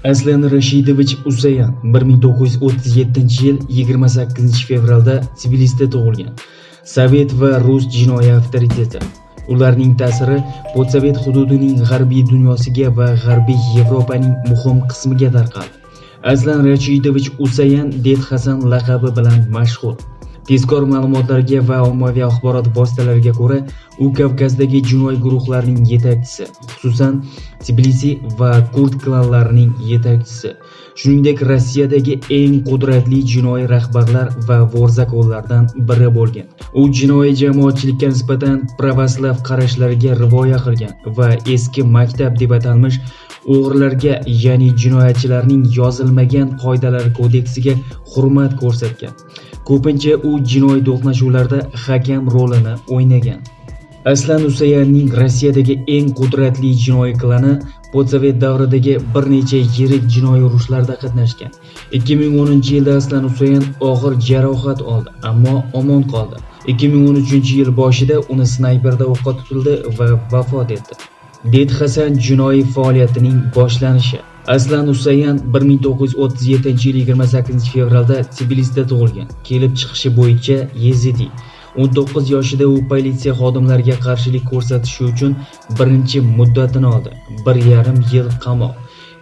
Aslan Rashidovich Usayan 1937-yil 28 fevralda Tbilisida tug'ilgan. Sovet va rus jinoiy avtoriteti. Ularning ta'siri postsovet hududining g'arbiy dunyosiga va g'arbiy Yevropaning muhim qismiga tarqaldi. Aslan Rashidovich Usayan Ded Hasan laqabi bilan mashhur. Tezkor ma'lumotlarga va ommaviy axborot vositalariga ko'ra, u Kavkazdagi jinoiy guruhlarning yetakchisi, xususan Tbilisi va kurd klanlarining yetakchisi. Shuningdek, Rossiyadagi eng qudratli jinoiy rahbarlar va vorzakonlardan biri bo'lgan. U jinoiy jamoatchilikka nisbatan pravoslav qarashlariga rivoya qilgan va eski maktab deb atalmish o'g'rilarga, ya'ni jinoyatchilarning yozilmagan qoidalar kodeksiga hurmat ko'rsatgan. Ko'pincha u jinoiy to'qnashuvlarda hakam rolini o'ynagan. Aslan Usayanning Rossiyadagi eng qudratli jinoiy klani postsovet davridagi bir necha yirik jinoiy urushlarda qatnashgan. 2010-yilda Aslan Usayan og'ir jarohat oldi, ammo omon qoldi. 2013-yil boshida uni snayperda o'qqa tutildi va vafot etdi. Ded Hasan jinoiy faoliyatining boshlanishi. Aslan Usayan 1937-yil 28 fevralda Tbilisida tug'ilgan. Kelib chiqishi bo'yicha yezidi. 19 yoshida u politsiya xodimlariga qarshilik ko'rsatishi uchun birinchi muddatini oldi. 1,5 yil qamoq.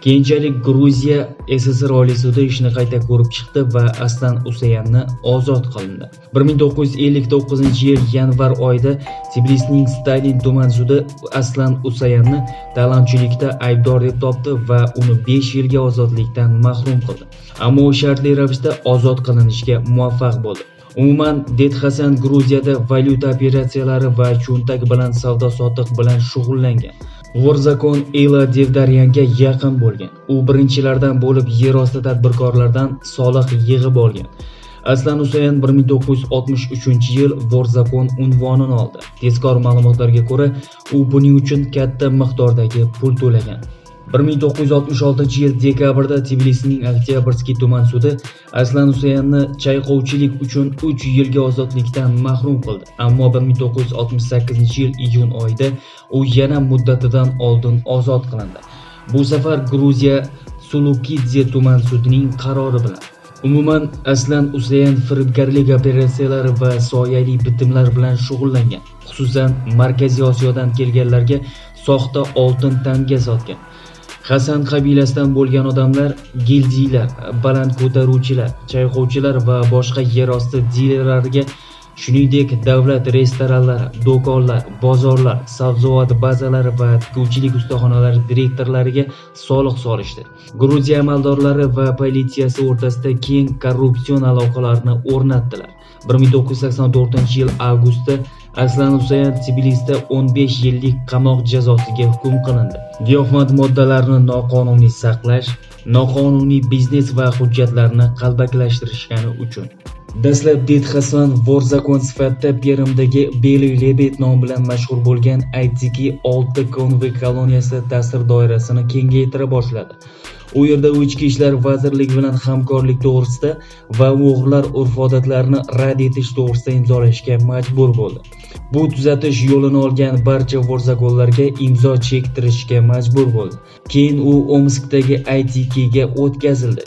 Keyinchalik Gruziya SSR Oliy sudi ishni qayta ko'rib chiqdi va Aslan Usayanni ozod qilindi. 1959-yil yanvar oyida Tbilisining Stalin tuman sudi Aslan Usayanni talonchilikda aybdor deb topdi va uni 5 yilga ozodlikdan mahrum qildi. Ammo u shartli ravishda ozod qilinishga muvaffaq bo'ldi. Umuman, Ded Hasan Gruziyada valyuta operatsiyalari va cho'ntak bilan savdo-sotiq bilan shug'ullangan. Vorzakon Ela Devdaryanga yaqin bo'lgan. U birinchilardan bo'lib yer osti tadbirkorlardan soliq yig'ib olgan. Aslan Usayan 1963-yil Vorzakon unvonini oldi. Tezkor ma'lumotlarga ko'ra, u buning uchun katta miqdordagi pul to'lagan. 1966-yil dekabrda Tbilisining Oktyabrskiy tuman sudi Aslan Usayanni chayqovchilik uchun 3 yilga ozodlikdan mahrum qildi. Ammo 1968-yil iyun oyida u yana muddatidan oldin ozod qilindi. Bu safar Gruziya Sulukidze tuman sudining qarori bilan. Umuman, Aslan Usayan firibgarlik operatsiyalari va soyali bitimlar bilan shug'ullangan. Xususan, Markaziy Osiyodan kelganlarga soxta oltin tanga sotgan. Hasan qabilasidan bo'lgan odamlar, gildiyalar, baland ko'taruvchilar, chayqovchilar va boshqa yer osti dilerlariga, shuningdek davlat restoranlari, do'konlar, bozorlar, sabzavot bazalari va tikuvchilik ustaxonalari direktorlariga soliq solishdi. Gruziya amaldorlari va politsiyasi o'rtasida keng korrupsion aloqalarni o'rnatdilar. 1984-yil avgustda Aslan Usayan Tbilisida 15 yillik qamoq jazosiga hukm qilindi. Giyohvand moddalarni noqonuniy saqlash, noqonuniy biznes va hujjatlarni qalbakilashtirishgani uchun. Dastlab Ded Hasan Vorzakon sifatida Perimdagi Beliy Lebed nomi bilan mashhur bo'lgan Aytiki 6 konvoy koloniyasida ta'sir doirasini kengaytira boshladi. U yerda ichki ishlar vazirligi bilan hamkorlik to'g'risida va o'g'rilar urf-odatlarini rad etish to'g'risida imzolashga majbur bo'ldi. Bu tuzatish yo'lini olgan barcha vorzakonlarga imzo chektirishga majbur bo'ldi. Keyin u Omskdagi Aytikiga o'tkazildi.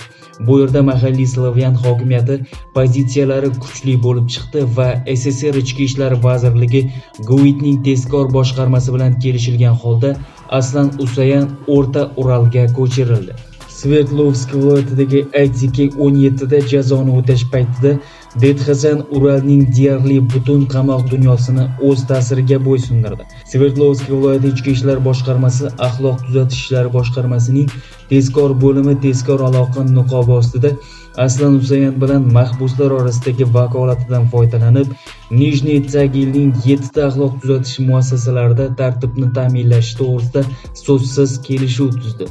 Bu yerda mahalliy slavyan hokimiyati pozitsiyalari kuchli bo'lib chiqdi va SSR ichki ishlar vazirligi Guitning tezkor boshqarmasi bilan kelishilgan holda Aslan Usayan O'rta Uralga ko'chirildi. Sverdlovsk viloyatidagi Aytiki 17da jazoni o'tash paytida Ded Hasan Uralning deyarli butun qamoq dunyosini o'z ta'siriga bo'ysundirdi. Sverdlovsk viloyati ichki ishlar boshqarmasi axloq tuzatish ishlari boshqarmasining tezkor bo'limi tezkor aloqa niqobi ostida Aslan Usayan bilan mahbuslar orasidagi vakolatidan foydalanib, Nijniy Tagilning 7 ta axloq tuzatish muassasalarida tartibni ta'minlash to'g'risida so'zsiz kelishuv tuzdi.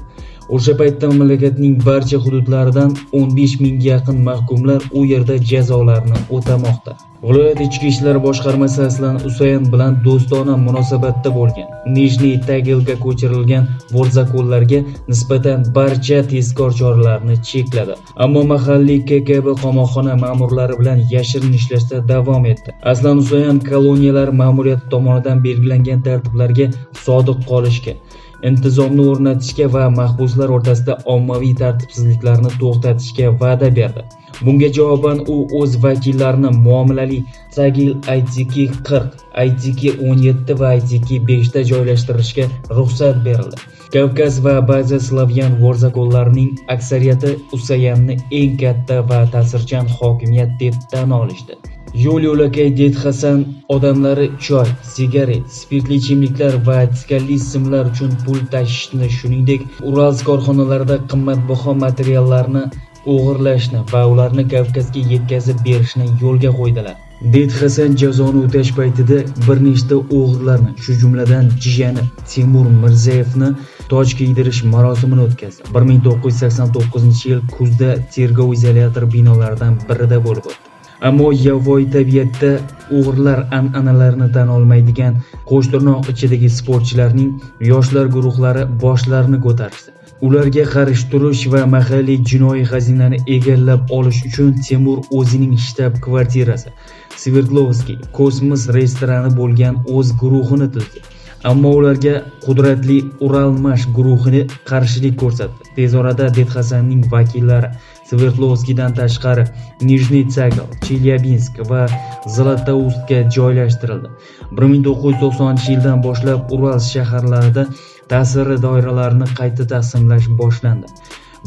O'sha paytda mamlakatning barcha hududlaridan 15 mingga yaqin mahkumlar u yerda jazolarni o'tamoqda. Viloyat ichki ishlar boshqarmasi Aslan Usayan bilan do'stona munosabatda bo'lgan. Nijniy Tagilga ko'chirilgan vorzakonlarga nisbatan barcha tezkor choralarni chekladi. Ammo mahalliy KGB qamoqxona ma'murlari bilan yashirin ishlashda davom etdi. Aslan Usayan koloniyalar ma'muriyati tomonidan belgilangan tartiblarga sodiq qolishga, intizomni o'rnatishga va mahbuslar o'rtasida ommaviy tartibsizliklarni to'xtatishga va'da berdi. Bunga javoban u o'z vakillarini muomalali Tagil ITK-40, ITK-17 va ITK-5 da joylashtirishga ruxsat berildi. Kavkaz va ba'zi slavyan vorzakonlarining aksariyati Usayanni eng katta va ta'sirchan hokimiyat deb tan olishdi. Yo'l-yo'lakay Dedxasan odamlari choy, sigaret, spirtli ichimliklar va tikanli simlar uchun pul tashishni, shuningdek, Uralsk korxonalarida qimmatbaho materiallarni o'g'irlashni va ularni Kavkazga yetkazib berishni yo'lga qo'ydilar. Dedxasan jazoni o'tash paytida bir nechta o'g'irlarni, shu jumladan jiyani Timur Mirzayevni toj kiydirish marosimini o'tkazdi. 1989-yil kuzda tergov izolyator binolaridan birida bo'lib o'tdi. Ammo yovvoyi tabiatda o'g'irlar an'analarini tan olmaydigan qo'shtirnoq ichidagi sportchilarning yoshlar guruhlari boshlarini ko'tarishdi. Ularga qarshi turish va mahalliy jinoiy xazinani egallab olish uchun Timur o'zining shtab-kvartirasi Sverdlovskiy Kosmos restorani bo'lgan o'z guruhini tuzdi. Ammo ularga qudratli Uralmash guruhini qarshilik ko'rsatdi. Tez orada Dedxasanning vakillari Sverdlovskiydan tashqari Nijniy Tagil, Chelyabinsk va Zlatoustga joylashtirildi. 1990-yildan boshlab Uralsk shaharlarida ta'siri doiralarini qayta taqsimlash boshlandi.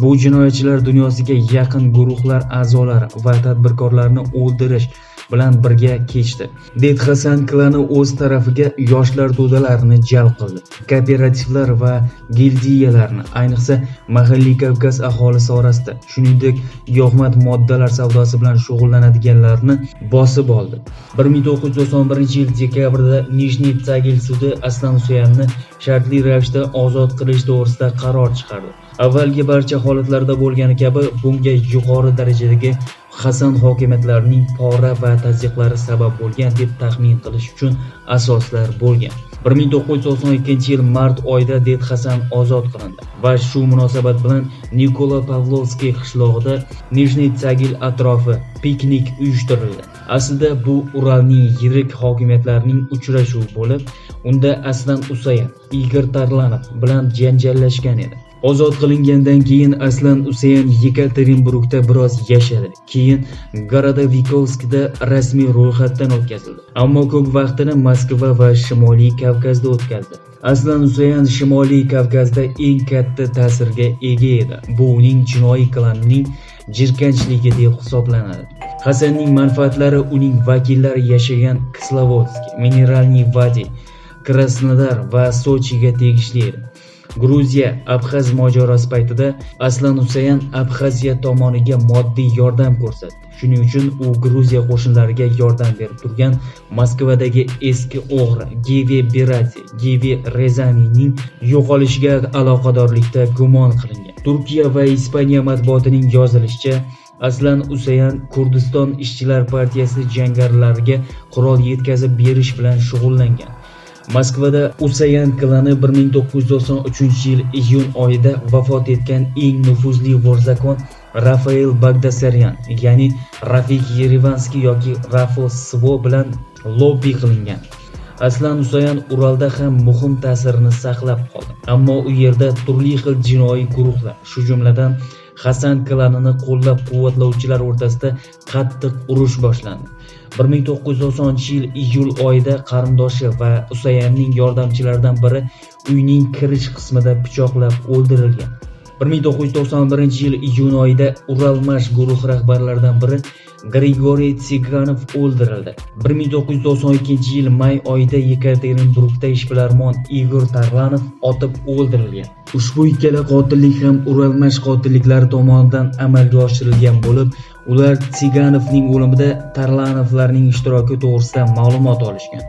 Bu jinoyatchilar dunyosiga yaqin guruhlar a'zolari va tadbirkorlarni o'ldirish bilan birga kechdi. Dedxasan klani o'z tarafiga yoshlar to'dalarini jalb qildi. Kooperativlar va gildiyalarni, ayniqsa mahalliy Kavkaz aholisi orasida, shuningdek, giyohvand moddalar savdosi bilan shug'ullanadiganlarni bosib oldi. 1991-yil dekabrda Nijniy Tagil sudi Aslan Usayanni shartli ravishda ozod qilish to'g'risida qaror chiqardi. Avvalgi barcha holatlarda bo'lgani kabi, bunga yuqori darajadagi Hasan hokimiyatlarining pora va tazyiqlari sabab bo'lgan deb taxmin qilish uchun asoslar bo'lgan. 1992-yil mart oyida Dedxasan ozod qilindi va shu munosabat bilan Nikola-Pavlovskiy qishlog'ida Nijniy Tagil atrofi piknik uyushtirildi. Aslida bu Uralning yirik hokimiyatlarining uchrashuvi bo'lib, unda Aslan Usayan Igor Tarlanov bilan janjallashgan edi. Ozod qilingandan keyin Aslan Usayan Yekaterinburgda biroz yashadi. Keyin Gorodovikovskda rasmiy ro'yxatdan o'tkazildi. Ammo ko'p vaqtini Moskva va Shimoliy Kavkazda o'tkazdi. Aslan Usayan Shimoliy Kavkazda eng katta ta'sirga ega edi. Bu uning jinoiy klanining jirkanchligi deb hisoblanadi. Hasanning manfaatlari uning vakillari yashagan Kislovodsk, Mineralniy Vadiy, Krasnodar va Sochiga tegishli edi. Gruziya Abxaz mojarosi paytida Aslan Usayan Abxaziya tomoniga moddiy yordam ko'rsatdi. Shuning uchun u Gruziya qo'shinlariga yordam berib turgan Moskvadagi eski o'g'ri Givi Berati, Givi Rezanining yo'qolishiga aloqadorlikda gumon qilingan. Turkiya va Ispaniya matbuotining yozilishicha, Aslan Usayan Kurdiston ishchilar partiyasi jangarilarga qurol yetkazib berish bilan shug'ullangan. Moskvada Usayan klani 1993-yil iyun oyida vafot etgan eng nufuzli vorzakon Rafael Bagdasaryan, ya'ni Rafik Yerevanskiy yoki Rafo Svo bilan lobbi qilingan. Aslan Usayan Uralda ham muhim ta'sirini saqlab qoldi. Ammo u yerda turli xil jinoiy guruhlar, shu jumladan Hasan klanini qo'llab-quvvatlovchilar o'rtasida qattiq urush boshlandi. 1990-yil iyul oyida qarindoshi va Usayanning yordamchilaridan biri uyning kirish qismida pichoqlab o'ldirilgan. 1991-yil iyun oyida Uralmash guruhi rahbarlaridan biri Grigoriy Tsiganov o'ldirildi. 1992-yil may oyida Yekaterinburgda ishbilarmon Igor Tarlanov otib o'ldirilgan. Ushbu ikkala qotillik ham Uralmash qotilliklari tomonidan amalga oshirilgan bo'lib, ular Tsiganovning o'limida Tarlanovlarning ishtiroki to'g'risida ma'lumot olishgan.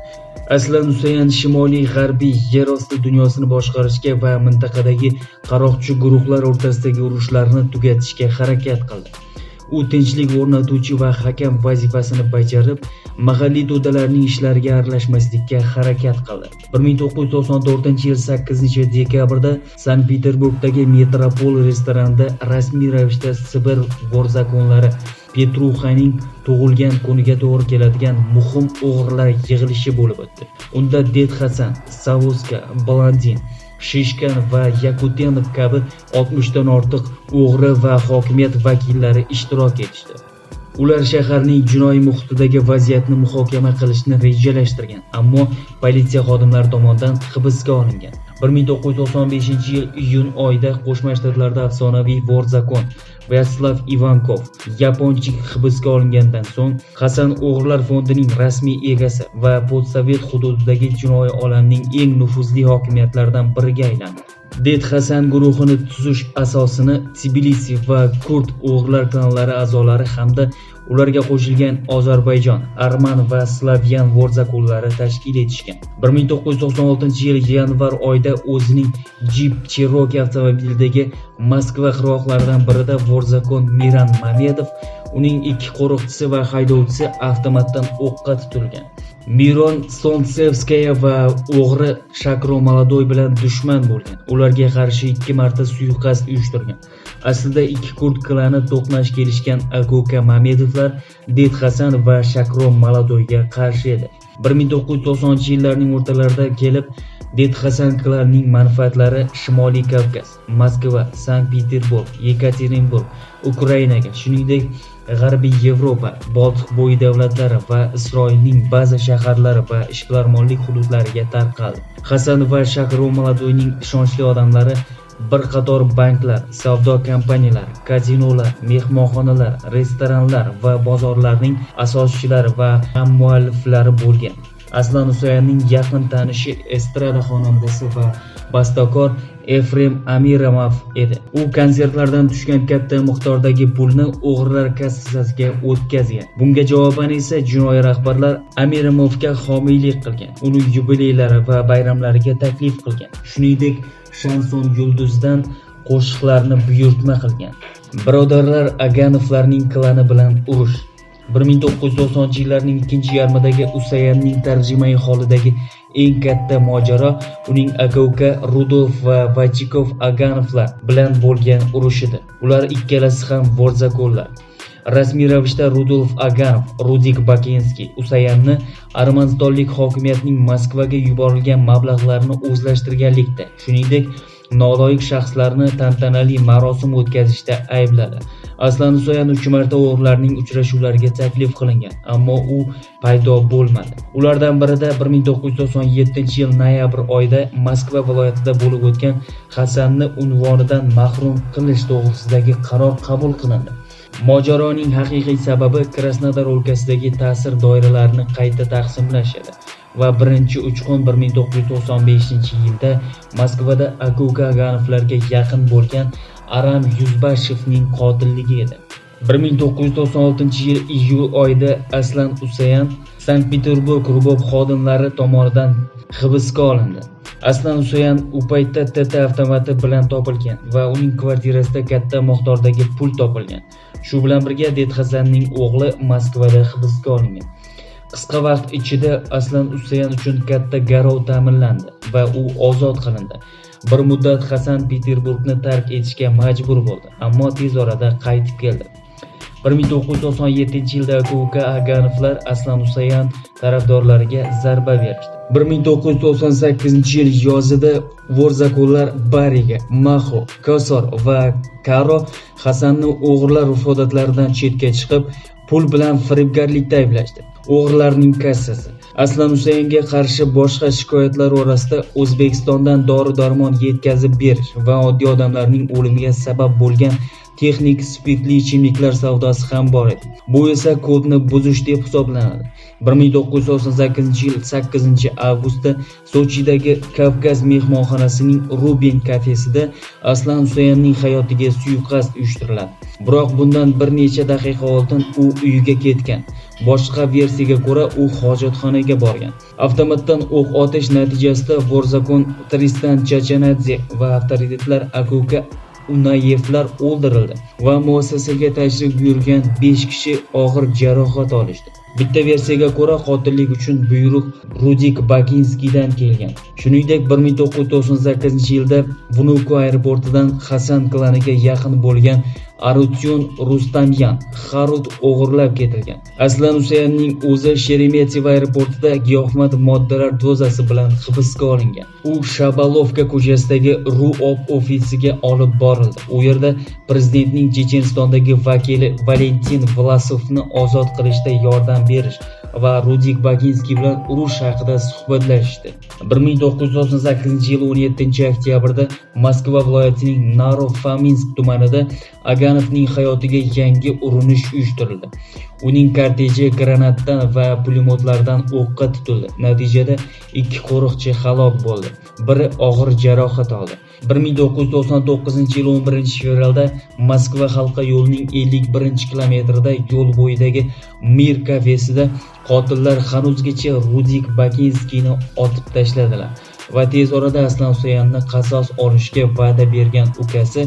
Aslan Usayan shimoliy g'arbiy yer osti dunyosini boshqarishga va mintaqadagi qaroqchi guruhlar o'rtasidagi urushlarni tugatishga harakat qildi. U tinchlik o'rnatuvchi va hakam vazifasini bajarib, mahalliy to'dalarning ishlariga aralashmaslikka harakat qildi. 1994-yil 8-dekabrda Sankt-Peterburgdagi Metropol restoranida rasmiy ravishda Sibir vorzakonlari Petruxaning tug'ilgan kuniga to'g'ri keladigan muhim o'g'irlar yig'ilishi bo'lib o'tdi. Unda Dedxasan, Savoska, Blandin, Shishkan va Yakutenov kabi 60 dan ortiq o'g'ri va hokimiyat vakillari ishtirok etishdi. Ular shaharning jinoiy muhitidagi vaziyatni muhokama qilishni rejalashtirgan, ammo politsiya xodimlari tomonidan hibsga olingan. 1995-yil iyun oyida Qo'shma Shtatlarda afsonaviy Vorzakon Vyacheslav Ivankov yaponchik hibsga olingandan so'ng Hasan o'g'rilar fondining rasmiy egasi va postsovet hududidagi jinoiy olamning eng nufuzli hokimiyatlaridan biriga aylandi. Det Hasan guruhini tuzish asosini Tbilisi va Kurd o'g'rilar klanlari a'zolari hamda ularga qo'shilgan Ozarbayjon, Arman va Slavyan vorzakollari tashkil etishgan. 1996-yil yanvar oyida o'zining Jeep Cherokee avtomobilidagi Moskva qirg'oqlaridan birida Vorzakon Miran Mamedov, uning ikki qo'riqchisi va haydovchisi avtomatdan o'qqa tutilgan. Miron Solntsevskaya va o'g'ri Shakro Maladoy bilan dushman bo'lgan. Ularga qarshi 2 marta suiqasd uyushtirgan. Aslida ikki kurd klani to'qnash kelishgan Akoka Mamedovlar Det Hasan va Shakro Maladoyga qarshi edi. 1990-yillarning o'rtalarida kelib Det Hasan klanining manfaatlari Shimoliy Kavkaz, Moskva, Sankt-Peterburg, Yekaterinburg, Ukrainaga, shuningdek G'arbiy Yevropa, Boltiq bo'yi davlatlari va Isroilning ba'zi shaharlari va ishbilarmonlik hududlariga tarqaldi. Hasan va Shakro Maladoyning ishonchli odamlari bir qator banklar, savdo kompaniyalari, kazinolar, mehmonxonalar, restoranlar va bozorlarning asoschilari va hammualliflari bo'lgan. Aslan Usayanning yaqin tanishi estrada xonandasi va bastakor Efrem Amiramov edi. U konsertlardan tushgan katta miqdordagi pulni o'g'rilar kassasiga o'tkazgan. Bunga javoban esa jinoiy rahbarlar Amiramovga homiylik qilgan, uni yubileylari va bayramlariga taklif qilgan. Shuningdek, shanson yulduzidan qo'shiqlarni buyurtma qilgan. Birodarlar Aganovlarning klani bilan urush. 1990-yillarning ikkinchi yarmidagi Usayanning tarjimai holidagi eng katta mojaro uning aka-uka Rudolf va Vachikov Aganovlar bilan bo'lgan urushidir. Ular ikkalasi ham vorzakonlar. Rasmiy ravishda Rudolf Aganov, Rudik Bakinskiy Usayanni Armanistonlik hokimiyatning Moskvaga yuborilgan mablag'larni o'zlashtirganlikda, shuningdek noloyiq shaxslarni tantanali marosim o'tkazishda aybladi. Aslan Usayan 3 marta o'g'rilarning uchrashuvlariga taklif qilingan, ammo u paydo bo'lmadi. Ulardan birida 1997-yil noyabr oyida Moskva viloyatida bo'lib o'tgan Hasanni unvonidan mahrum qilish to'g'risidagi qaror qabul qilindi. Mojaroning haqiqiy sababi Krasnodar o'lkasidagi ta'sir doiralarini qayta taqsimlash edi va birinchi uchqun 1995-yilda Moskvada Akoka Aganovlarga yaqin bo'lgan Aram Yuzbashevning qotilligi edi. 1996-yil iyul oyida Aslan Usayan Sankt-Peterburg rubob xodimlari tomonidan hibsga olindi. Aslan Usayan u paytda TT avtomati bilan topilgan va uning kvartirasida katta miqdordagi pul topilgan. Shu bilan birga Det Hasanning o'g'li Moskvada hibsga olingan. Qisqa vaqt ichida Aslan Usayan uchun katta garov ta'minlandi va u ozod qilindi. Bir muddat Hasan Peterburgni tark etishga majbur bo'ldi, ammo tez orada qaytib keldi. 1997-yilda Akoka Aganovlar Aslan Usayan tarafdorlariga zarba berishdi. 1998-yil yozida vorzakonlar Bariga, Maxo, Kosor va Karo Hasanni o'g'rilar ifodatlaridan chetga chiqib, pul bilan firibgarlikda ayblashdi. O'g'rilarning kassasi. Aslan Usayanga qarshi boshqa shikoyatlar orasida O'zbekistondan dori-darmon yetkazib berish va oddiy odamlarning o'limiga sabab bo'lgan texnik spirtli ichimliklar savdosi ham bor edi. Bu esa kodni buzish deb hisoblanadi. 1998-yil 8-avgustda Sochidagi Kavkaz mehmonxonasining Rubin kafesida Aslan Usayanning hayotiga suiqasd uyushtiriladi. Biroq bundan bir necha daqiqa oldin u uyiga ketgan. Boshqa versiyaga ko'ra, u hojatxonaga borgan. Avtomatdan o'q otish natijasida Vorzakon Tristan Chachanadze va avtoritetlar Akoka Unayevlar o'ldirildi va muassasaga tashrif buyurgan 5 kishi og'ir jarohat olishdi. Bitta versiyaga ko'ra, qotillik uchun buyruq Rudik Bakinskiydan kelgan. Shuningdek, 1998-yilda Vnukovo aeroportidan Hasan klaniga yaqin bo'lgan Arutyon Rustamyan, Xarut o'g'irlab ketilgan. Aslan Usayanning o'zi Sheremetyevo aeroportida giyohvand moddalar dozasi bilan hibsga olingan. U Shabalovka ko'chasidagi RUOB ofisiga olib borildi. U yerda prezidentning Chechenistondagi vakili Valentin Vlasovni ozod qilishda yordam berish va Rudik Bakinskiy bilan urush haqida suhbatlashishdi. 1998-yil 17-oktyabrda Moskva viloyatining Naro-Fominsk tumanida Aganovning hayotiga yangi urinish uyushtirildi. Uning korteji granatdan va pulemyotlardan o'qqa tutildi. Natijada 2 qo'riqchi halok bo'ldi, biri og'ir jarohat oldi. 1999-yil 11-fevralda Moskva halqa yo'lining 51-kilometrida yo'l bo'yidagi Mir kafesida qotillar hanuzgacha Rudik Bakinskiyni otib tashladilar va tez orada Aslan Usayanni qasos olishga va'da bergan ukasi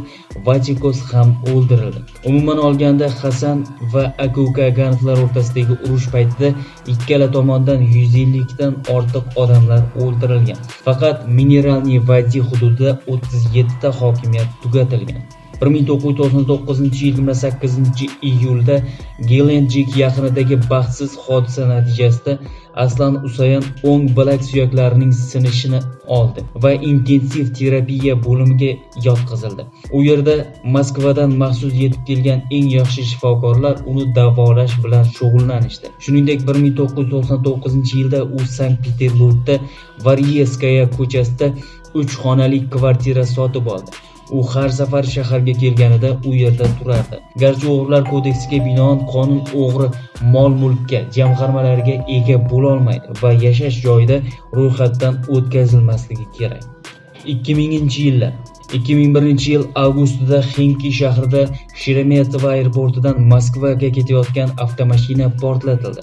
Vachikos ham o'ldirildi. Umuman olganda Hasan va aka-uka Aganovlar o'rtasidagi urush paytida ikkala tomondan 150 dan ortiq odamlar o'ldirilgan. Faqat Mineralniy vadiy hududida 37 ta hokimiyat tugatilgan. 1999-yil 28-iyulda Gelenjik yaqinidagi baxtsiz hodisa natijasida Aslan Usayan o'ng bilak suyaklarining sinishini oldi va intensiv terapiya bo'limiga yotqizildi. U yerda Moskvadan maxsus yetib kelgan eng yaxshi shifokorlar uni davolash bilan shug'ullanishdi. Shuningdek, 1999-yilda u Sankt-Peterburgda Varyevskaya ko'chasida 3 xonali kvartira sotib oldi. U har safar shaharga kelganida u yerda turardi. Garchi o'g'rilar kodeksiga binoan qonun o'g'ri mol-mulkka, jamg'armalarga ega bo'la olmaydi va yashash joyida ro'yxatdan o'tkazilmasligi kerak. 2000-yillar 2001-yil avgustida Ximki shahrida Sheremetyevo aeroportidan Moskvaga ketayotgan avtomashina portlatildi.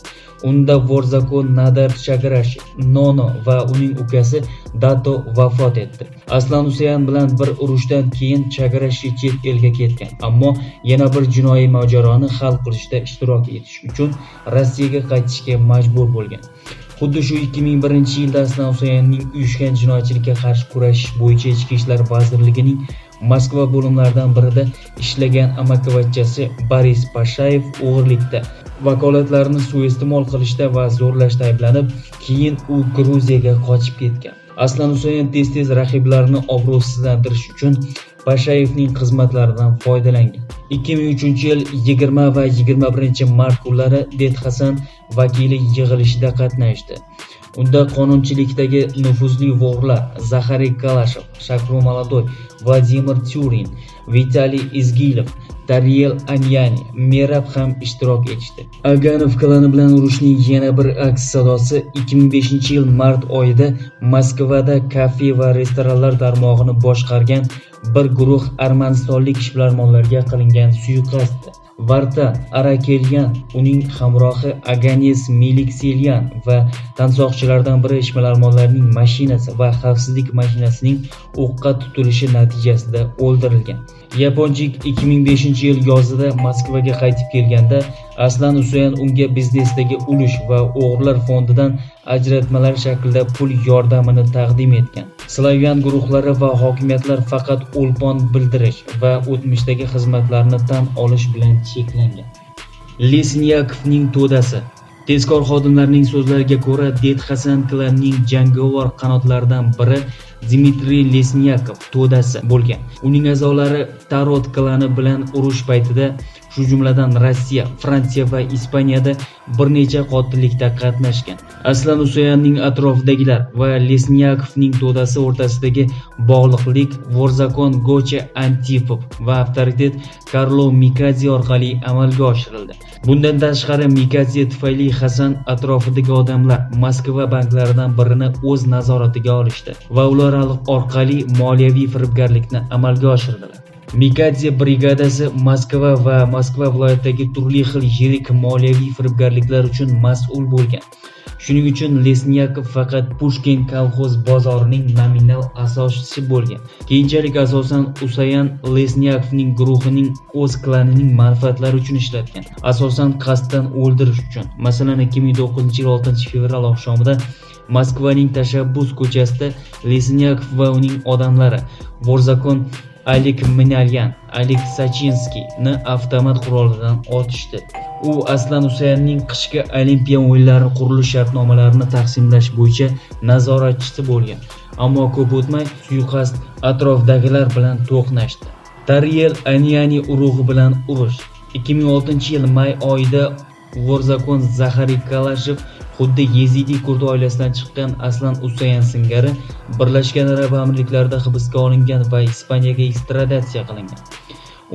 Unda Vorzakon Nadar Chagarashi, Nono va uning ukasi Dato vafot etdi. Aslan Usayan bilan bir urushdan keyin Chagarashi chet elga ketgan, ammo yana bir jinoiy mojaroni hal qilishda ishtirok etish uchun Rossiyaga qaytishga majbur bo'lgan. Xuddi shu 2001-yilda Aslan Usayanning uyushgan jinoyatchilikka qarshi kurashish bo'yicha Ichki ishlar vazirligining Moskva bo'limlaridan birida ishlagan amakivachchasi Boris Pashayev o'g'irlikda, vakolatlarni suiiste'mol qilishda va zo'rlashda ayblanib, keyin u Gruziyaga qochib ketgan. Aslan Usayan tez-tez raqiblarini obro'sizlantirish uchun Pashayevning xizmatlaridan foydalangan. 2003-yil 20 va 21-mart kunlari Hasan vakili yig'ilishida qatnashdi. Unda qonunchilikdagi nufuzli o'g'rilar Zaxariy Kalashov, Shakro Maladoy, Vladimir Tyurin, Vitaliy Izgilov, Daryel Anyani, Merab ham ishtirok etishdi. Aganov klani bilan urushning yana bir aks sadosi 2005-yil mart oyida Moskvada kafe va restoranlar tarmog'ini boshqargan bir guruh armanistonlik ishbilarmonlarga qilingan suiqasddi. Vartan Arakelyan, uning hamrohi Aganes Melikselyan va tansoqchilardan biri ishbilarmonlarning mashinasi va xavfsizlik mashinasining o'qqa tutilishi natijasida o'ldirilgan. Yaponchik 2005-yil yozida Moskvaga qaytib kelganda Aslan Usayan unga biznesdagi ulush va o'g'rilar fondidan ajratmalar shaklida pul yordamini taqdim etgan. Slavyan guruhlari va hokimiyatlar faqat o'lpon bildirish va o'tmishdagi xizmatlarni tan olish bilan cheklangan. Lesnyakovning to'dasi. Tezkor xodimlarning so'zlariga ko'ra, Hasan klanining jangovar qanotlaridan biri Dmitriy Lesnyakov to'dasi bo'lgan. Uning a'zolari Tarot klani bilan urush paytida, shu jumladan Rossiya, Fransiya va Ispaniyada bir necha qotillikda qatnashgan. Aslan Usayanning atrofidagilar va Lesnyakovning to'dasi o'rtasidagi bog'liqlik Vorzakon Gocha Antipov va avtoritet Karlo Mikadze orqali amalga oshirildi. Bundan tashqari, Mikadze tufayli Hasan atrofidagi odamlar Moskva banklaridan birini o'z nazoratiga olishdi va ular orqali moliyaviy firibgarlikni amalga oshirdilar. Mikadze brigadasi Moskva va Moskva viloyatidagi turli xil yirik moliyaviy firibgarliklar uchun mas'ul bo'lgan. Shuning uchun Lesnyakov faqat Pushkin kolxoz bozorining nominal asoschisi bo'lgan. Keyinchalik asosan Usayan Lesnyakovning guruhining o'z klanining manfaatlari uchun ishlatgan. Asosan qasddan o'ldirish uchun. Masalan, 2009-yil 6-fevral oqshomida Moskvaning Tashabbus ko'chasida Lesnyakov va uning odamlari Vorzakon Alik Minalyan, Alik Sachinskiyni avtomat qurolidan otishdi. U Aslan Usayanning qishki Olimpiya o'yinlari qurilish shartnomalarini taqsimlash bo'yicha nazoratchisi bo'lgan. Ammo ko'p o'tmay suiqasd atrofdagilar bilan to'qnashdi. Dariel Aniani urug'i bilan urush. 2006-yil may oyida Vorzakon Zaxariy Kalashev xuddi yezidiy kurd oilasidan chiqqan Aslan Usayan singari Birlashgan Arab Amirliklarida hibsga olingan va Ispaniyaga ekstraditsiya qilingan.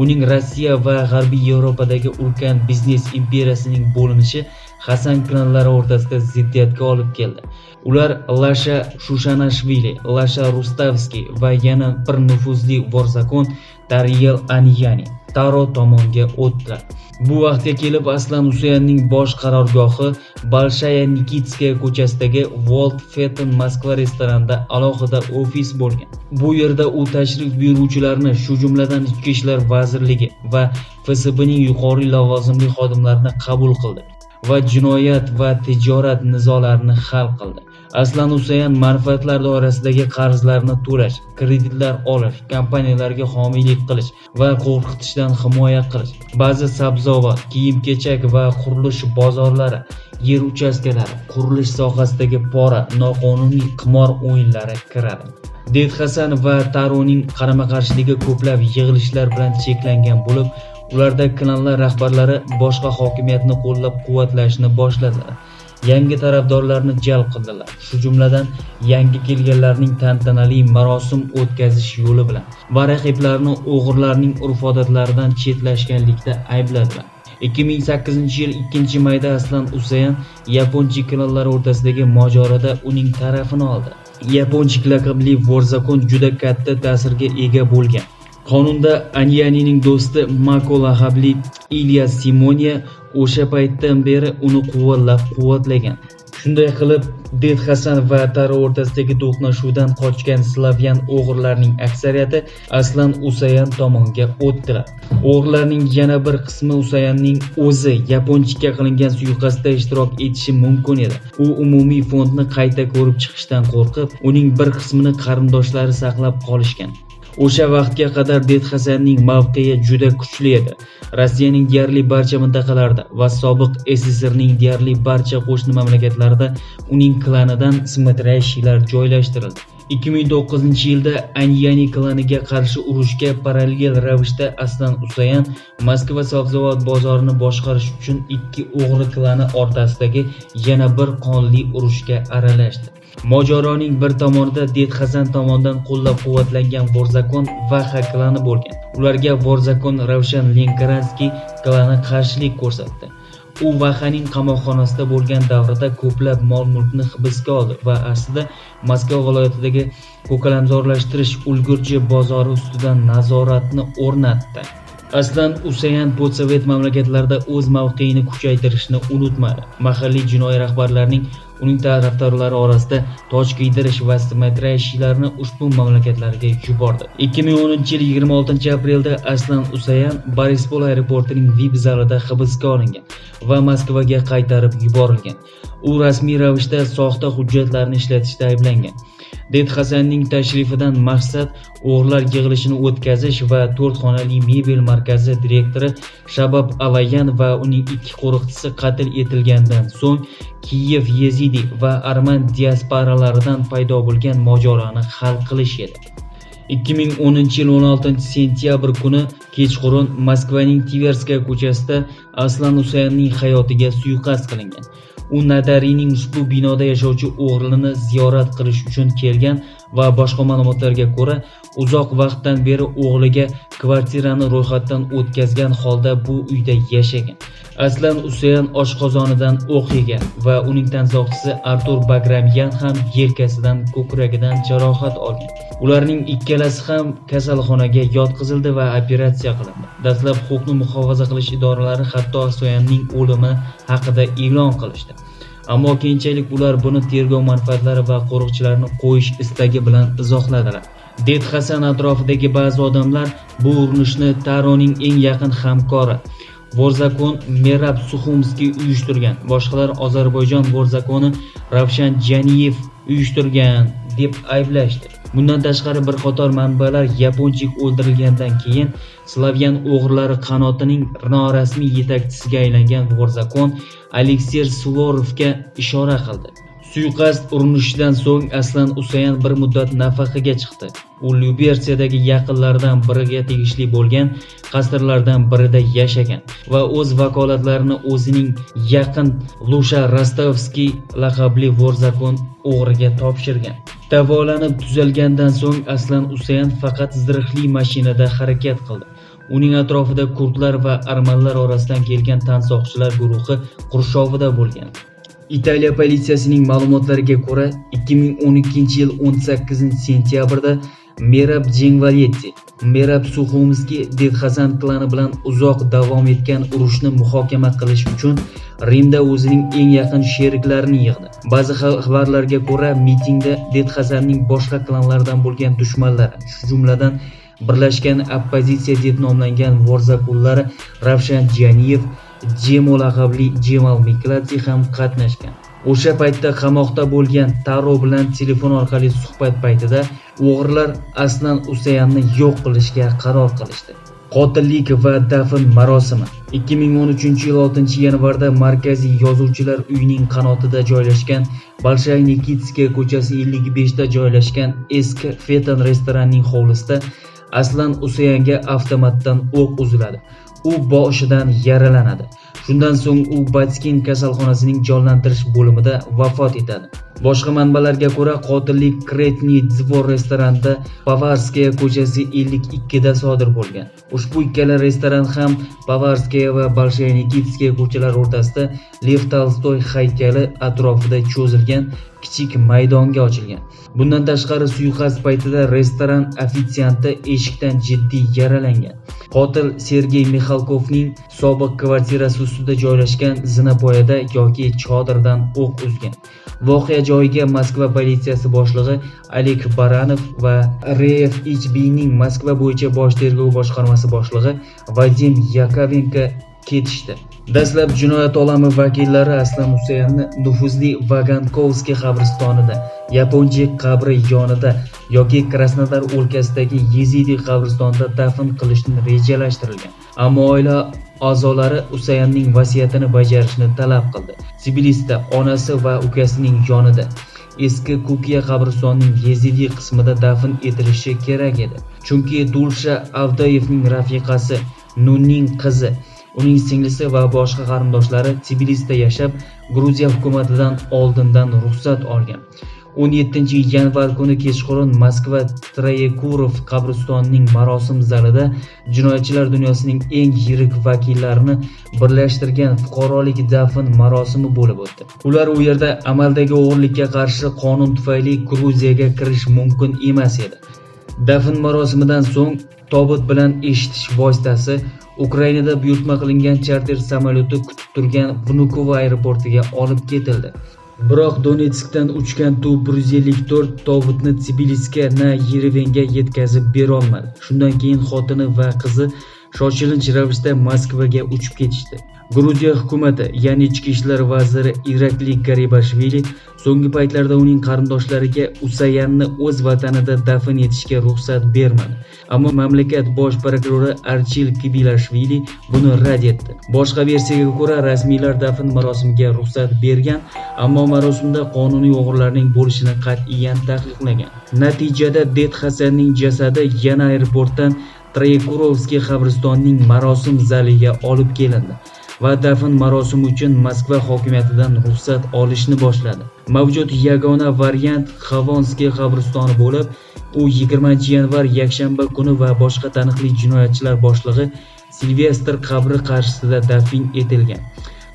Uning Rossiya va G'arbiy Yevropadagi ulkan biznes imperiyasining bo'linishi Hasan klanlari o'rtasida ziddiyatga olib keldi. Ular Lasha Shushanashvili, Lasha Rustavskiy va yana bir nufuzli Vorzakon Dariel Aniani Taro tomonga o'tdilar. Bu vaqtga kelib Aslan Usayanning bosh qarorgohi Bolshaya Nikitskaya ko'chasidagi World Fetten Moskva restoranida alohida ofis bo'lgan. Bu yerda u tashrif buyuruvchilarni, shu jumladan Ichki ishlar vazirligi va FSBning yuqori lavozimli xodimlarini qabul qildi va jinoyat va tijorat nizolarini hal qildi. Aslan Usayan manfaatlar doirasidagi qarzlarni to'lash, kreditlar olish, kompaniyalarga homiylik qilish va qo'rqitishdan himoya qilish, ba'zi sabzavot, kiyim-kechak va qurilish bozorlari, yer uchastkalari, qurilish sohasidagi pora, noqonuniy qimor o'yinlari kiradi. Ded Hasan va Taroning qarama-qarshiligi ko'plab yig'ilishlar bilan cheklangan bo'lib, ularda klanlar rahbarlari boshqa hokimiyatni qo'llab-quvvatlashni boshladilar. Yangi tarafdorlarni jalb qildilar. Shu jumladan yangi kelganlarning tantanali marosim o'tkazish yo'li bilan va raqiblarni o'g'irlarning urf-odatlaridan chetlashganlikda aybladilar. 2008-yil 2-mayda Aslan Usayan yaponchik klanlar o'rtasidagi mojaroda uning tarafini oldi. Yaponchik laqabli Vorzakon juda katta ta'sirga ega bo'lgan. Qonunda Anianining do'sti Mako laqabli Ilya Simonia o'sha paytdan beri uni quvvatlagan. Shunday qilib, Ded Hasan va Taro o'rtasidagi to'qnashuvdan qochgan slavyan o'g'irlarning aksariyati Aslan Usayan tomonga o'tdilar. O'g'irlarning yana bir qismi Usayanning o'zi yaponchikka qilingan suiqasdda ishtirok etishi mumkin edi. U umumiy fondni qayta ko'rib chiqishdan qo'rqib, uning bir qismini qarindoshlari saqlab qolishgan. O'sha vaqtga qadar Ded Hasanning mavqei juda kuchli edi. Rossiyaning deyarli barcha mintaqalarida va sobiq SSRning deyarli barcha qo'shni mamlakatlarida uning klanidan smetrayshiylar joylashtirildi. 2009-yilda Aniani klaniga qarshi urushga parallel ravishda Aslan Usayan Moskva sabzavot bozorini boshqarish uchun ikki o'g'ri klani o'rtasidagi yana bir qonli urushga aralashdi. Mojaroning bir tomonida Ded Hasan tomonidan qo'llab-quvvatlangan Vorzakon Vaxa klani bo'lgan. Ularga Vorzakon Ravshan Lenkaranskiy klani qarshilik ko'rsatdi. U Vaxaning qamoqxonasida bo'lgan davrida ko'plab mol-mulkni hibsga oldi va aslida Moskva viloyatidagi ko'kalamzorlashtirish ulgurji bozori ustidan nazoratni o'rnatdi. Aslan Usayan postsovet mamlakatlarida o'z mavqeini kuchaytirishni unutmadi. Mahalliy jinoiy rahbarlarning uning tarafdorlari orasida toj kiydirish va smetrayshiylarni ushbu mamlakatlarga yubordi. 2010-yil 26-aprelda Aslan Usayan Borispol aeroportining VIP zalida hibsga olingan va Moskvaga qaytarib yuborilgan. U rasmiy ravishda soxta hujjatlarni ishlatishda ayblangan. Ded Hasanning tashrifidan maqsad o'g'irlar yig'ilishini o'tkazish va 4 xonali mebel markazi direktori Shabab Alayan va uning ikki qo'riqchisi qatl etilgandan so'ng Kiyev yezidi va arman diasporalaridan paydo bo'lgan mojaroni hal qilish edi. 2010-yil 16-sentyabr kuni kechqurun Moskvaning Tverskaya ko'chasida Aslan Usayanning hayotiga suiqasd qilingan. U Nadariyning ushbu binoda yashovchi o'g'lini ziyorat qilish uchun kelgan va boshqa ma'lumotlarga ko'ra, uzoq vaqtdan beri o'g'liga kvartirani ro'yxatdan o'tkazgan holda bu uyda yashagan. Aslan Usayan oshqozonidan o'q yegan va uning tansoqchisi Artur Bagramyan ham yelkasidan, ko'kragidan jarohat olgan. Ularning ikkalasi ham kasalxonaga yotqizildi va operatsiya qilindi. Dastlab huquqni muhofaza qilish idoralari hatto Usayanning o'limi haqida e'lon qilishdi. Ammo keyinchalik ular buni tergov manfaatlari va qo'riqchilarni qo'yish istagi bilan izohladilar. Ded Hasan atrofidagi ba'zi odamlar bu urinishni Taroning eng yaqin hamkori Vorzakon Merab Suxumskiy uyushtirgan. Boshqalar Ozarbayjon Vorzakoni Ravshan Janiyev uyushtirgan deb ayblashdi. Bundan tashqari bir qator manbalar yaponchik o'ldirilgandan keyin Slavyan o'g'rilari qanotining norasmiy yetakchisiga aylangan Vorzakon Aleksey Suvorovga ishora qildi. Suiqasd urinishidan so'ng Aslan Usayan bir muddat nafaqaga chiqdi. U Lyubertsiyadagi yaqinlaridan biriga tegishli bo'lgan qasrlardan birida yashagan va o'z vakolatlarini o'zining yaqin Lusha Rostovskiy laqabli Vorzakon o'g'riga topshirgan. Davolanib tuzalgandan so'ng Aslan Usayan faqat zirhli mashinada harakat qildi. Uning atrofida kurdlar va armanlar orasidan kelgan tansoqchilar guruhi qurshovida bo'lgan. Italiya politsiyasining ma'lumotlariga ko'ra, 2012-yil 18-sentyabrda Merab Jengvaletti, Merab Suxomskiy Dedxazan klani bilan uzoq davom etgan urushni muhokama qilish uchun Rimda o'zining eng yaqin sheriklarini yig'di. Ba'zi xabarlarga ko'ra, mitingda Dedxazanning boshqa klanlardan bo'lgan dushmanlari, shu jumladan Birlashgan oppozitsiya deb nomlangan Vorzakunlari Ravshan Janiyev, Jemo laqabli Jemal Mikladze ham qatnashgan. O'sha paytda qamoqda bo'lgan Taro bilan telefon orqali suhbat paytida o'g'rilar Aslan Usayanni yo'q qilishga qaror qilishdi. Qotillik va dafn marosimi. 2013-yil 6-yanvarda Markaziy yozuvchilar uyining qanotida joylashgan Bolshay Nikitskiy ko'chasi 55da joylashgan eski Fetan restoranining hovlisida Aslan Usayanga avtomatdan o'q uziladi. U boshidan yaralanadi. Shundan so'ng u Batkin kasalxonasining jonlantirish bo'limida vafot etadi. Boshqa manbalarga ko'ra, qotillik Kretniy Dvor restoranida Bavarskaya ko'chasi 52da sodir bo'lgan. Ushbu ikkala restoran ham Bavarskaya va Bolshay Nikitskiy ko'chalari o'rtasida Lev Tolstoy haykali atrofida cho'zilgan kichik maydonga ochilgan. Bundan tashqari suiqasd paytida restoran ofitsianti eshikdan jiddiy yaralangan. Qotil Sergey Mixalkovning sobiq kvartirasi ustida joylashgan zinapoyada yoki chodirdan o'q uzgan. Voqea joyiga Moskva politsiyasi boshlig'i Oleg Baranov va RFHBning Moskva bo'yicha bosh tergov boshqarmasi boshlig'i Vadim Yakovenko ketishdi. Dastlab jinoyat olami vakillari Aslan Usayanni nufuzli Vagankovskiy qabristonida, Yaponchik qabri yonida yoki Krasnodar o'lkasidagi Yezidi qabristonida dafn qilishni rejalashtirilgan. Ammo oila a'zolari Usayanning vasiyatini bajarishni talab qildi. Tbilisida onasi va ukasining yonida eski Kukiya qabristonining Yezidi qismida dafn etilishi kerak edi. Chunki Dulsha Avdayevning rafiqasi Nunning qizi, uning singlisi va boshqa qarindoshlari Tbilisida yashab, Gruziya hukumatidan oldindan ruxsat olgan. 17-yanvar kuni kechqurun Moskva Troyekurov qabristonining marosim zalida jinoyatchilar dunyosining eng yirik vakillarini birlashtirgan fuqarolik dafn marosimi bo'lib o'tdi. Ular u yerda amaldagi o'g'irlikka qarshi qonun tufayli Gruziyaga kirish mumkin emas edi. Dafn marosimidan so'ng tobut bilan eshitish vositasi Ukrainada buyurtma qilingan charter samolyoti kutib turgan Vnukovo aeroportiga olib ketildi. Biroq Donetskdan uchgan Tu-154 tobutni Tbilisga na Yerevenga yetkazib bera olmadi. Shundan keyin xotini va qizi shoshilinch ravishda Moskvaga uchib ketishdi. Gruziya hukumati, ya'ni ichki ishlar vaziri Irakli Garibashvili so'nggi paytlarda uning qarindoshlariga Usayanni o'z vatanida dafn etishga ruxsat bermadi. Ammo mamlakat bosh prokurori Archil Kibilashvili buni rad etdi. Boshqa versiyaga ko'ra, rasmiylar dafn marosimiga ruxsat bergan, ammo marosimda qonuniy o'g'rilarning bo'lishini qat'iyan taqiqlagan. Natijada Dedxazanning jasadi yana aeroportdan Troyekurovskiy qabristonining marosim zaliga olib kelindi va dafn marosimi uchun Moskva hokimiyatidan ruxsat olishni boshladi. Mavjud yagona variant Xavonskiy qabristoni bo'lib, u 20-yanvar yakshanba kuni va boshqa taniqli jinoyatchilar boshlig'i Silvestr qabri qarshisida dafn etilgan.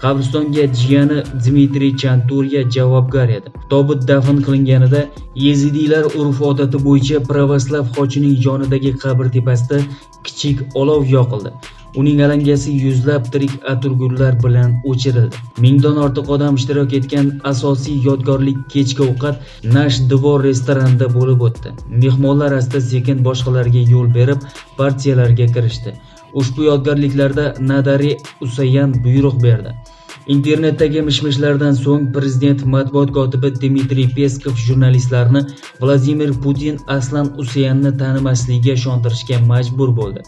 Qabristonga jiyani Dmitriy Chanturya javobgar edi. Tobut dafn qilinganida Yezidiylar urf-odati bo'yicha pravoslav xochining yonidagi qabr tepasida kichik olov yoqildi. Uning alangasi yuzlab tirik atirgullar bilan o'chirildi. Mingdan ortiq odam ishtirok etgan asosiy yodgorlik kechki ovqat Nash Dvor restoranida bo'lib o'tdi. Mehmonlar asta-sekin boshqalarga yo'l berib, partiyalarga kirishdi. Ushbu yodgorliklarda Nadari Usayan buyruq berdi. Internetdagi mishmishlardan so'ng prezident matbuot kotibi Dmitriy Peskov jurnalistlarni Vladimir Putin Aslan Usseyanni tanimasligiga ishontirishga majbur bo'ldi.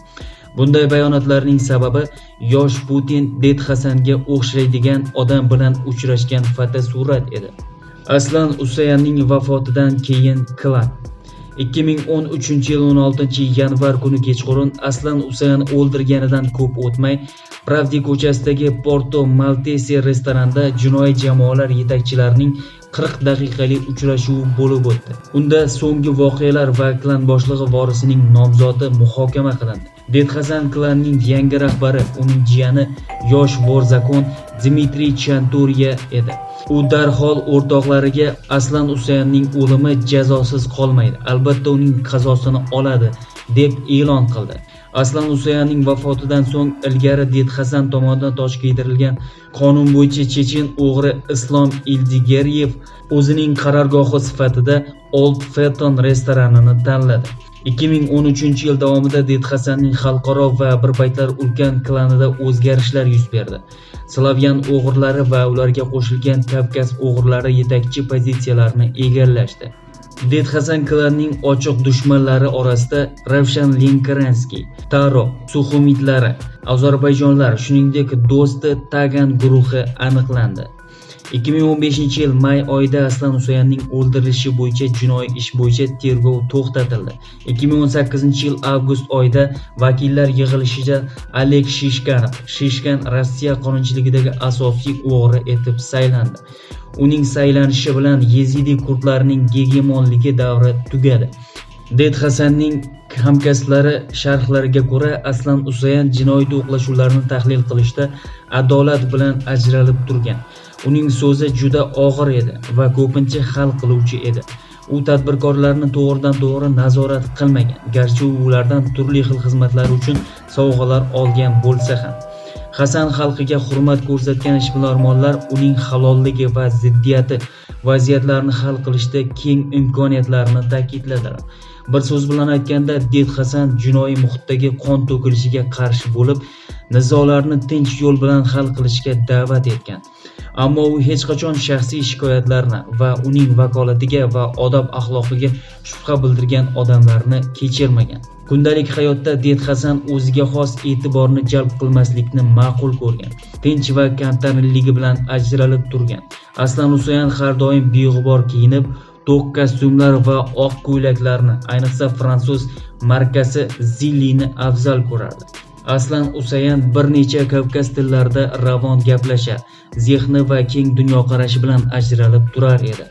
Bunday bayonotlarning sababi yosh Putin Det Hasanga o'xshaydigan odam bilan uchrashgan fotosurat edi. Aslan Usseyanning vafotidan keyin klan 2013-yil 16-yanvar kuni kechqurun Aslan Usseyan o'ldirganidan ko'p o'tmay Pravdi ko'chasidagi Porto Maltese restoranda jinoiy jamoalar yetakchilarining 40 daqiqalik uchrashuvi bo'lib o'tdi. Unda so'nggi voqealar va klan boshlig'i vorisining nomzodi muhokama qilindi. Det Hasan klanining yangi rahbari uning jiyani yosh vorzakon Dmitriy Chanturya edi. U darhol o'rtoqlariga Aslan Usseyanning o'limi jazosiz qolmaydi, albatta uning qazosini oladi deb e'lon qildi. Aslan Usseyanning vafotidan so'ng ilgari Det Hasan tomonidan tosh kiydirilgan qonun bo'yicha chechen o'g'ri Islom Ildigeriyev o'zining qarorgohi sifatida Old Felton restoranini tanladi. 2013-yil davomida Det Hasanning xalqaro va bir paytlar ulkan klanida o'zgarishlar yuz berdi. Slavyan o'g'irlari va ularga qo'shilgan Kavkaz o'g'irlari yetakchi pozitsiyalarni egallashdi. Det Hasan klanining ochiq dushmanlari orasida Ravshan Lenkaranskiy, Taro, Suxumitlari, Ozarbayjonlar, shuningdek Do'sti Tagan guruhi aniqlandi. 2015-yil may oyida Aslan Usseyanning o'ldirilishi bo'yicha jinoiy ish bo'yicha tergov to'xtatildi. 2018-yil avgust oyida vakillar yig'ilishida Oleg Shishkan Rossiya qonunchiligidagi asosiy o'g'ri etib saylandi. Uning saylanishi bilan Yezidi kurdlarining gegemonligi davri tugadi. Det Hasanning hamkasblari sharhlariga ko'ra, Aslan Usseyan jinoiy to'qnashuvlarni tahlil qilishda adolat bilan ajralib turgan. Uning so'zi juda og'ir edi va ko'pincha hal qiluvchi edi. U tadbirkorlarni to'g'ridan-to'g'ri nazorat qilmagan, garchi u ulardan turli xil xizmatlar uchun sovg'alar olgan bo'lsa ham. Hasan xalqiga hurmat ko'rsatgan ishbilarmonlar uning halolligi va ziddiyati vaziyatlarni hal qilishda keng imkoniyatlarini ta'kidladilar. Bir so'z bilan aytganda, Det Hasan jinoiy muhitdagi qon to'kilishiga qarshi bo'lib, nizolarni tinch yo'l bilan hal qilishga da'vat etgan. Ammo u hech qachon shaxsiy shikoyatlarni va uning vakolatiga va odob axloqiga shubha bildirgan odamlarni kechirmagan. Kundalik hayotda Det Hasan o'ziga xos e'tiborni jalb qilmaslikni ma'qul ko'rgan. Tinch va kamtarinligi bilan ajralib turgan. Aslan Usseyan har doim beg'ubor kiyinib, to'q kostyumlar va oq ko'ylaklarni, ayniqsa fransuz markasi Zillini afzal ko'rardi. Aslan Usseyan bir necha Kavkaz tillarida ravon gaplashar, zehni va keng dunyoqarashi bilan ajralib turar edi.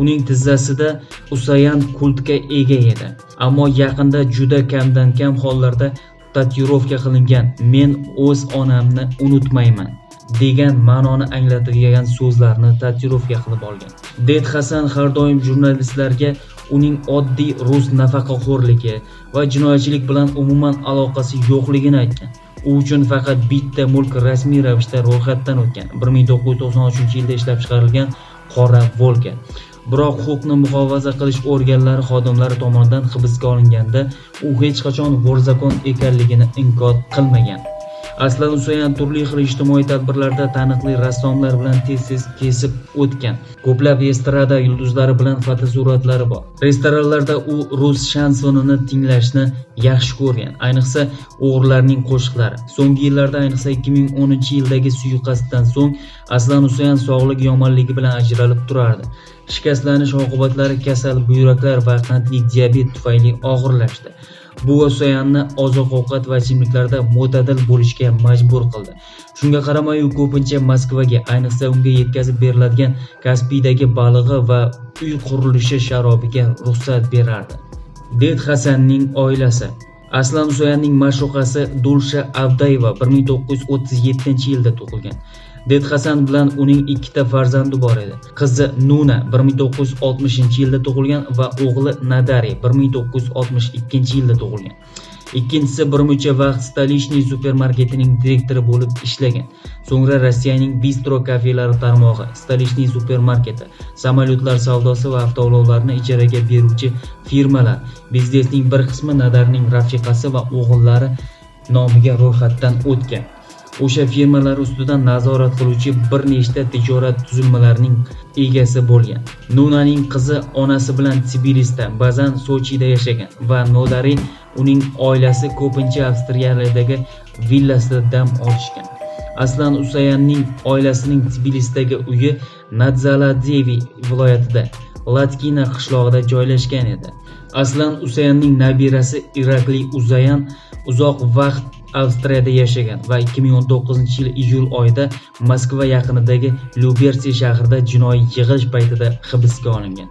Uning tizzasida Usseyan kultga ega edi. Ammo yaqinda juda kamdan kam hollarda tatuirovka qilingan "Men o'z onamni unutmayman" degan ma'noni anglatadigan so'zlarni tatuirovka qilib olgan. Det Hasan har doim jurnalistlarga uning oddiy rus nafaqaxo'rligi va jinoyatchilik bilan umuman aloqasi yo'qligini aytgan. U uchun faqat bitta mulk rasmiy ravishda ro'yxatdan o'tgan, 1993-yilda ishlab chiqarilgan qora Volga. Biroq huquqni muhofaza qilish organlari xodimlari tomonidan hibsga olinganda, u hech qachon vorzakon ekanligini inkor qilmagan. Aslan Usseyan turli xil ijtimoiy tadbirlarda taniqli rassomlar bilan tez-tez kesib o'tgan. Ko'plab estrada yulduzlari bilan fotosuratlari bor. Restoranlarda u rus shansonini tinglashni yaxshi ko'rgan, ayniqsa o'g'rilarning qo'shiqlari. So'nggi yillarda, ayniqsa 2010-yildagi suiqasddan so'ng, Aslan Usseyan sog'liq yomonligi bilan ajralib turardi. Shikastlanish oqibatlari kasal buyraklar va qandli diabet tufayli og'irlashdi. Bu Usseyanni oziq-ovqat va ichimliklarda mo'tadil bo'lishga majbur qildi. Shunga qaramay, u ko'pincha Moskvaga, ayniqsa unga yetkazib beriladigan Kaspiydagi balig'i va uy qurilishi sharobiga ruxsat berardi. Det Hasanning oilasi. Aslan Usseyanning ma'shuqasi Dulsha Avdayeva 1937-yilda tug'ilgan. Det Hasan bilan uning ikkita farzandi bor edi. Qizi Nuna 1960-yilda tug'ilgan va o'g'li Nadari 1962-yilda tug'ilgan. Ikkinchisi bir muncha vaqt Stolishniy supermarketining direktori bo'lib ishlagan. So'ngra Rossiyaning bistro kafelari tarmog'i, Stolishniy supermarketi, samolyotlar savdosi va avtoulovlarni ijaraga beruvchi firmalar biznesning bir qismi Nadarning rafiqasi va o'g'illari nomiga ro'yxatdan o'tgan. o'sha firmalar ustidan nazorat qiluvchi bir nechta tijorat tuzilmalarining egasi bo'lgan. Nunaning qizi onasi bilan Tbilisida, ba'zan Sochida yashagan va Nodari uning oilasi ko'pincha Avstriyadagi villasida dam olishgan. Aslan Usayanning oilasining Tbilisidagi uyi Nadzaladevi viloyatida Latkina qishlog'ida joylashgan edi. Aslan Usayanning nabirasi Irakli Uzayan uzoq vaqt Avstriyada yashagan va 2019-yil iyul oyida Moskva yaqinidagi Lyubersi shahrida jinoiy yig'ilish paytida hibsga olingan.